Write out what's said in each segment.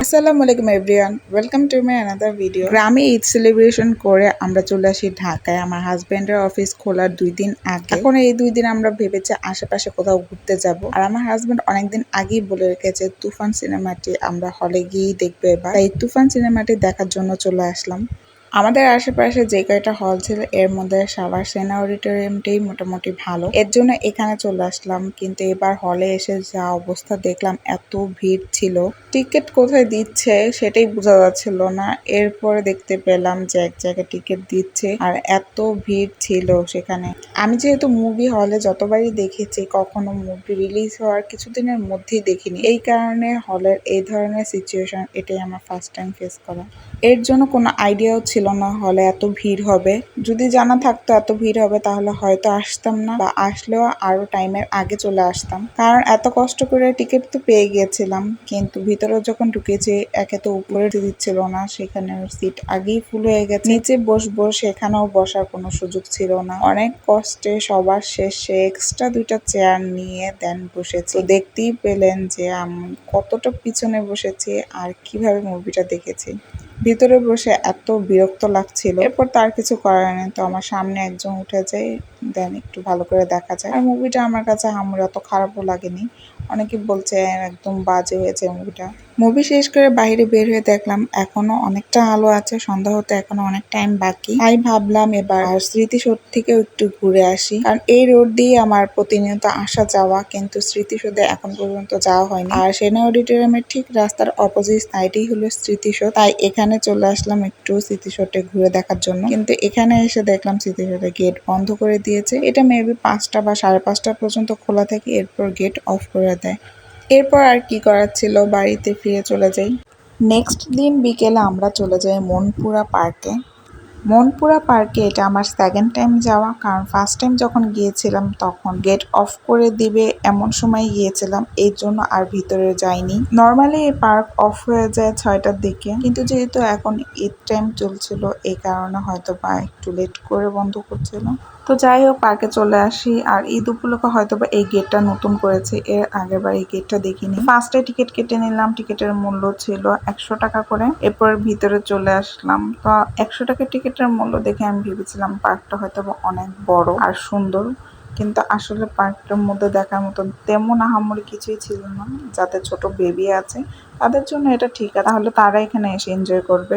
আসসালামু আলাইকুম everyone, welcome to my another video. গ্রামে ঈদ সেলিব্রেশন করে আমরা চলে আসি ঢাকায় আমার হাজব্যান্ডের অফিস খোলার 2 দিন আগে। এখন এই 2 দিন আমরা ভেবেছি আশেপাশে কোথাও ঘুরতে যাব। আর আমার হাজব্যান্ড অনেকদিন আগেই বলে রেখেছে তুফান সিনেমাটি আমরা হলে গিয়েই দেখবো এবার। তাই তুফান সিনেমাটি দেখার জন্য চলে আসলাম। আমাদের আশেপাশে যে কয়টা হল ছিল এর মধ্যে সবার সেনা অডিটোরিয়ামটাই মোটামুটি ভালো, এর জন্য এখানে চলে আসলাম। কিন্তু এবার হলে এসে যা অবস্থা দেখলাম, এত ভিড় ছিল, টিকিট কোথায় দিচ্ছে সেটাই বোঝা যাচ্ছিল না। এরপরে দেখতে পেলাম যে এক জায়গায় টিকিট দিচ্ছে আর এত ভিড় ছিল সেখানে। আমি যেহেতু মুভি হলে যতবারই দেখেছি কখনো মুভি রিলিজ হওয়ার কিছুদিনের মধ্যেই দেখিনি, এই কারণে হলের এই ধরনের সিচুয়েশন এটাই আমার ফার্স্ট টাইম ফেস করা। এর জন্য কোনো আইডিয়াও ছিল না হলে এত ভিড় হবে। যদি জানা থাকতো এত ভিড় হবে তাহলে হয়তো আসতাম না, বা আসলেও আরো টাইমের আগে চলে আসতাম, কারণ এত কষ্ট করে টিকিট তো পেয়ে গিয়েছিলাম। কিন্তু ভিতরে যখন ঢুকেছি, একে তো উপরে দিচ্ছিল না, সেখানে সিট আগেই ফুল হয়ে গেছে। নিচে বসবো সেখানেও বসার কোনো সুযোগ ছিল না। অনেক কষ্টে সবার শেষে এক্সট্রা 2টা চেয়ার নিয়ে দেন বসেছি। দেখতেই পেলেন যে আমি কতটা পিছনে বসেছি আর কিভাবে মুভিটা দেখেছি। ভিতরে বসে এত বিরক্ত লাগছিল। এরপর তার কিছু করার নেই, তো আমার সামনে একজন উঠে যায়, দেন একটু ভালো করে দেখা যায়। আর মুভিটা আমার কাছে আমার অত খারাপও লাগেনি। অনেকে বলছে একদম বাজে হয়েছে মুভিটা। মুভি শেষ করে বাইরে বের হয়ে দেখলাম এখনো অনেকটা আলো আছে, সন্ধ্যা হতে এখনো অনেক টাইম বাকি। তাই ভাবলাম এবার স্মৃতিসৌধ থেকেও একটু ঘুরে আসি, কারণ এই রোড দিয়ে আমার প্রতিনিয়ত আসা যাওয়া, কিন্তু স্মৃতিসৌধে এখন পর্যন্ত যাওয়া হয়নি। আর সেনা অডিটোরিয়ামের ঠিক রাস্তার অপোজিট সাইডেই হলো স্মৃতিসৌধ, তাই এখানে চলে আসলাম একটু স্মৃতিসৌধে ঘুরে দেখার জন্য। কিন্তু এখানে এসে দেখলাম স্মৃতিসৌধের গেট বন্ধ করে দিয়েছে। এটা মেবি 5টা বা 5:30 পর্যন্ত খোলা থাকে, এরপর গেট অফ করে দেয়। এরপর আর কি করার ছিল, বাড়িতে ফিরে চলে যাই। নেক্সট দিন বিকেলে আমরা চলে যাই মনপুরা পার্কে। মনপুরা পার্কে এটা আমার সেকেন্ড টাইম যাওয়া, কারণ ফার্স্ট টাইম যখন গিয়েছিলাম তখন গেট অফ করে দিবে এমন সময় গিয়েছিলাম, এই জন্য আর ভিতরে যাইনি। নর্মালি এই পার্ক অফ হয়ে যায় 6টার দিকে, কিন্তু যেহেতু এখন ঈদ টাইম চলছিল এই কারণে হয়তো বা একটু লেট করে বন্ধ করছিল। তো যাই হোক, পার্কে চলে আসি। আর ঈদ উপলক্ষে হয়তো বা এই গেটটা নতুন করেছে, এর আগের বার এই গেটটা দেখিনি। ফার্স্টে টিকিট কেটে নিলাম, টিকিটের মূল্য ছিল 100 টাকা করে। এরপর ভিতরে চলে আসলাম। তো 100 টাকার টিকিটের মূল্য দেখে আমি ভেবেছিলাম পার্কটা হয়তো বা অনেক বড় আর সুন্দর, কিন্তু আসলে পার্কটার মধ্যে দেখার মতো তেমন আহামরি কিছুই ছিল না। যাদের ছোট বেবি আছে তাদের জন্য এটা ঠিক আছে, তাহলে তারা এখানে এসে এনজয় করবে।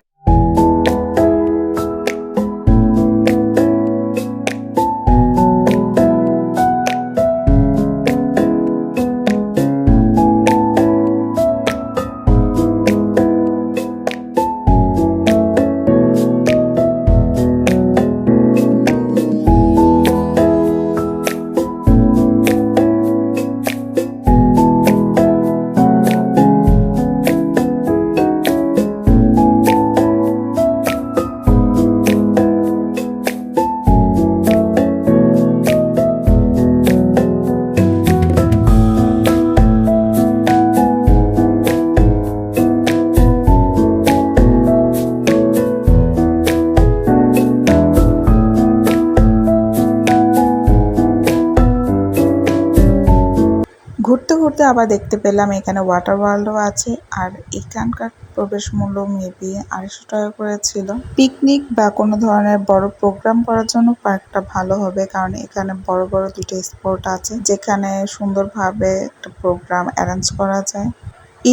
ঘুরতে ঘুরতে আবার দেখতে পেলাম এখানে ওয়াটার ওয়ার্ল্ডও আছে। আর এখানকার প্রবেশ মূল্য মেবি 250 টাকা করে ছিল। পিকনিক বা কোনো ধরনের বড় প্রোগ্রাম করার জন্য পার্কটা ভালো হবে, কারণ এখানে বড় বড় 2টা স্পট আছে যেখানে সুন্দরভাবে একটা প্রোগ্রাম অ্যারেঞ্জ করা যায়।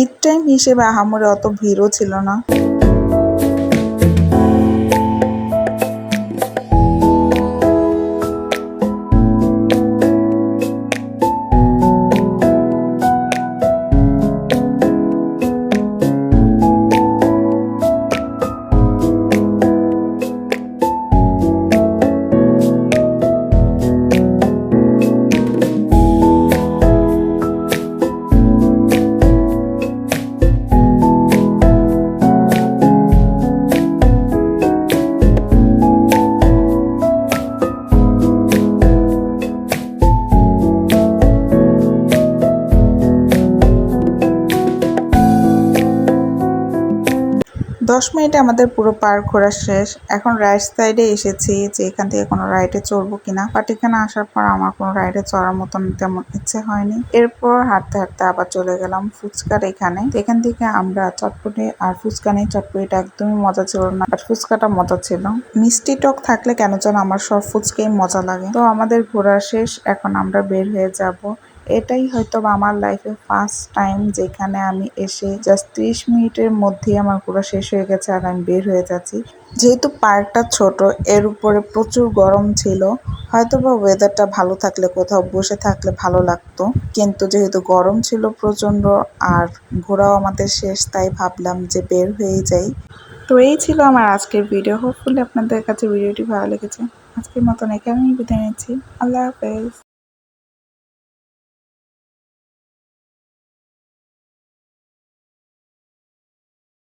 ঈদ টাইম হিসেবে আহামরি অত ভিড়ও ছিল না। 10 মিনিটে আমাদের পুরো পার্ক ঘোরা শেষ। এখন রাইট সাইডে এসেছি যে এখান থেকে কোনো রাইডে চড়বো কিনা, বাট এখানে আসার পর আমার কোনো রাইডে চড়ার মতন তেমন ইচ্ছে হয়নি। এরপর হাঁটতে হাঁটতে আবার চলে গেলাম ফুচকার এখানে। এখান থেকে আমরা চটপটি আর ফুচকা নিই। চটপটিটা একদমই মজা ছিল না, বাট ফুচকাটা মজা ছিল। মিষ্টি টক থাকলে কেন যেন আমার সব ফুচকাই মজা লাগে। তো আমাদের ঘোরা শেষ, এখন আমরা বের হয়ে যাব। এটাই হয়তো আমার লাইফে ফার্স্ট টাইম যেখানে আমি এসে জাস্ট 30 মিনিটের মধ্যেই আমার ঘোরা শেষ হয়ে গেছে আর আমি বের হয়ে যাচ্ছি। যেহেতু পার্কটা ছোট, এর উপরে প্রচুর গরম ছিল, হয়তোবা ওয়েদারটা ভালো থাকলে কোথাও বসে থাকলে ভালো লাগতো, কিন্তু যেহেতু গরম ছিল প্রচন্ড আর ঘোরাও আমাদের শেষ, তাই ভাবলাম যে বের হয়ে যাই। তো এই ছিল আমার আজকের ভিডিও। হোপফুলি আপনাদের কাছে ভিডিওটি ভালো লেগেছে। আজকের মতন এখানেই বিদায় নিচ্ছি। আল্লাহ হাফেজ।